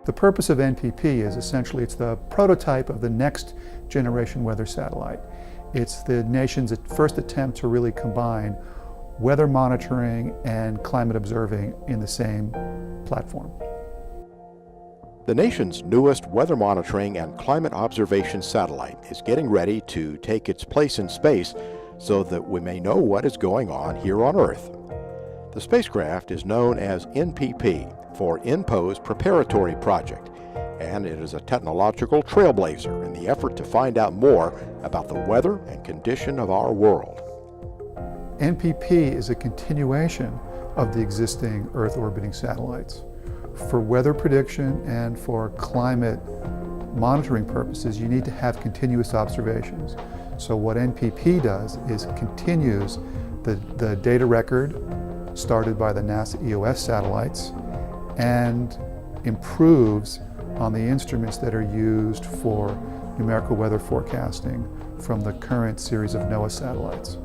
The purpose of NPP is essentially it's the prototype of the next generation weather satellite. It's the nation's first attempt to really combine weather monitoring and climate observing in the same platform. The nation's newest weather monitoring and climate observation satellite is getting ready to take its place in space so that we may know what is going on here on Earth. The spacecraft is known as NPP for NPOESS Preparatory Project, and it is a technological trailblazer in the effort to find out more about the weather and condition of our world. NPP is a continuation of the existing Earth orbiting satellites. For weather prediction and for climate monitoring purposes, you need to have continuous observations. So what NPP does is it continues the data record started by the NASAâs satellites and improves on the instruments that are used for numerical weather forecasting from the current series of NOAA satellites.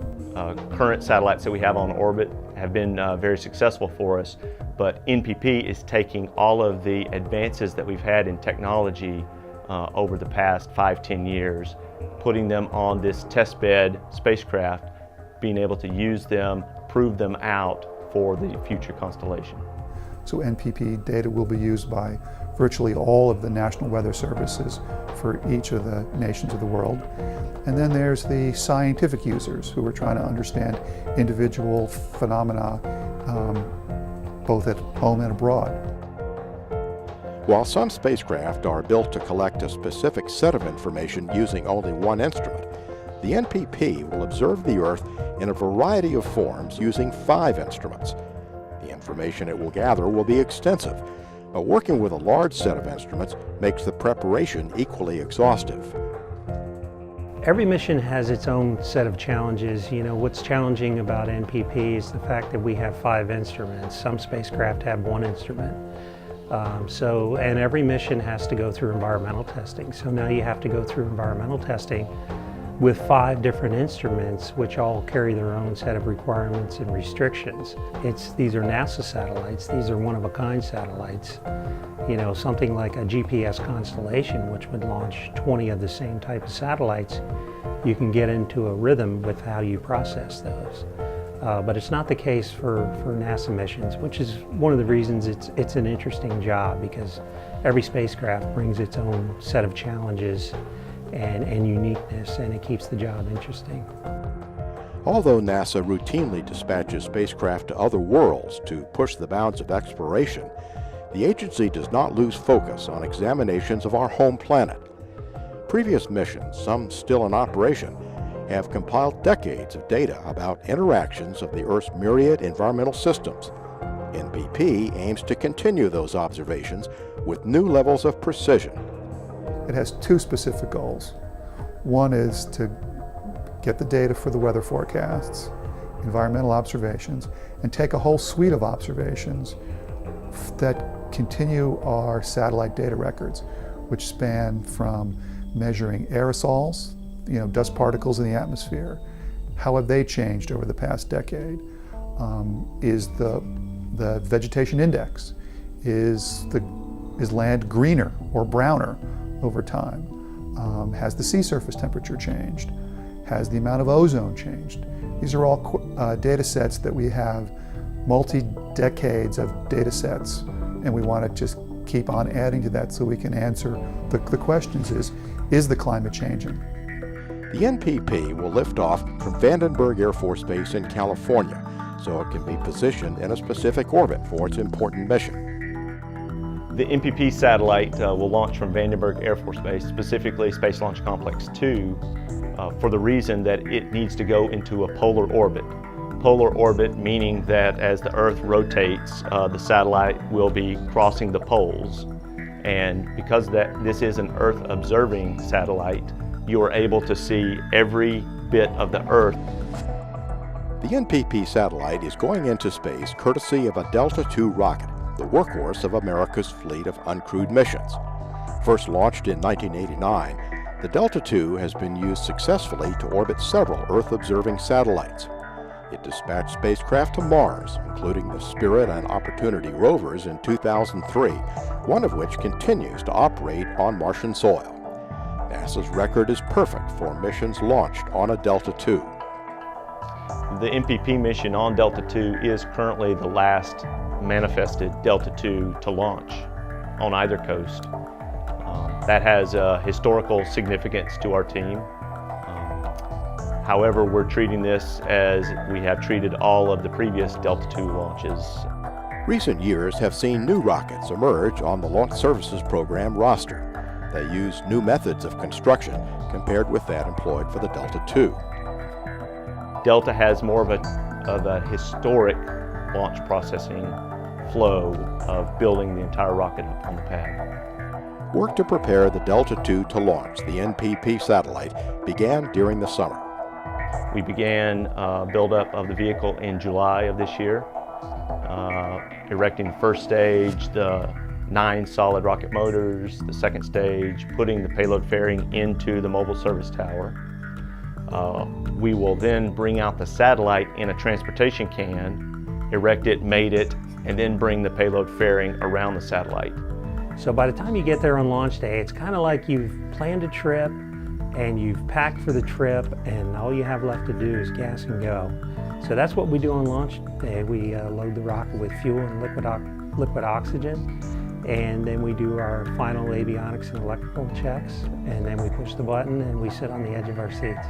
Current satellites that we have on orbit have been very successful for us, but NPP is taking all of the advances that we've had in technology over the past 5-10 years, putting them on this testbed spacecraft, being able to use them, prove them out for the future constellation. So NPP data will be used by virtually all of the national weather services for each of the nations of the world. And then there's the scientific users who are trying to understand individual phenomena both at home and abroad. While some spacecraft are built to collect a specific set of information using only one instrument, the NPP will observe the Earth in a variety of forms using 5 instruments. The information it will gather will be extensive, but working with a large set of instruments makes the preparation equally exhaustive. Every mission has its own set of challenges. You know, what's challenging about NPP is the fact that we have 5 instruments. Some spacecraft have 1 instrument. And every mission has to go through environmental testing. So now you have to go through environmental testing with 5 different instruments, which all carry their own set of requirements and restrictions. These are NASA satellites. These are one-of-a-kind satellites. You know, something like a GPS constellation, which would launch 20 of the same type of satellites, you can get into a rhythm with how you process those. But it's not the case for NASA missions, which is one of the reasons it's an interesting job, because every spacecraft brings its own set of challenges and uniqueness, and it keeps the job interesting. Although NASA routinely dispatches spacecraft to other worlds to push the bounds of exploration, the agency does not lose focus on examinations of our home planet. Previous missions, some still in operation, have compiled decades of data about interactions of the Earth's myriad environmental systems. NPP aims to continue those observations with new levels of precision. It has 2 specific goals. One is to get the data for the weather forecasts, environmental observations, and take a whole suite of observations that continue our satellite data records, which span from measuring aerosols, dust particles in the atmosphere. How have they changed over the past decade? Is the vegetation index? Is land greener or browner over time? Has the sea surface temperature changed? Has the amount of ozone changed? These are all data sets that we have multi-decades of data sets, and we want to just keep on adding to that so we can answer the questions is the climate changing? The NPP will lift off from Vandenberg Air Force Base in California, so it can be positioned in a specific orbit for its important mission. The NPP satellite will launch from Vandenberg Air Force Base, specifically Space Launch Complex 2, for the reason that it needs to go into a polar orbit. Polar orbit meaning that as the Earth rotates, the satellite will be crossing the poles. And because this is an Earth observing satellite, you are able to see every bit of the Earth. The NPP satellite is going into space courtesy of a Delta II rocket, the workhorse of America's fleet of uncrewed missions. First launched in 1989, the Delta II has been used successfully to orbit several Earth-observing satellites. It dispatched spacecraft to Mars, including the Spirit and Opportunity rovers in 2003, one of which continues to operate on Martian soil. NASA's record is perfect for missions launched on a Delta II. The NPP mission on Delta II is currently the last manifested Delta II to launch on either coast. That has historical significance to our team. However, we're treating this as we have treated all of the previous Delta II launches. Recent years have seen new rockets emerge on the Launch Services Program roster. They use new methods of construction compared with that employed for the Delta II. Delta has more of a historic launch processing flow of building the entire rocket up on the pad. Work to prepare the Delta II to launch the NPP satellite began during the summer. We began buildup of the vehicle in July of this year, erecting the first stage, the 9 solid rocket motors, the second stage, putting the payload fairing into the mobile service tower. We will then bring out the satellite in a transportation can, erect it, mate it, and then bring the payload fairing around the satellite. So by the time you get there on launch day, it's kind of like you've planned a trip and you've packed for the trip and all you have left to do is gas and go. So that's what we do on launch day. We load the rocket with fuel and liquid oxygen, and then we do our final avionics and electrical checks, and then we push the button and we sit on the edge of our seats.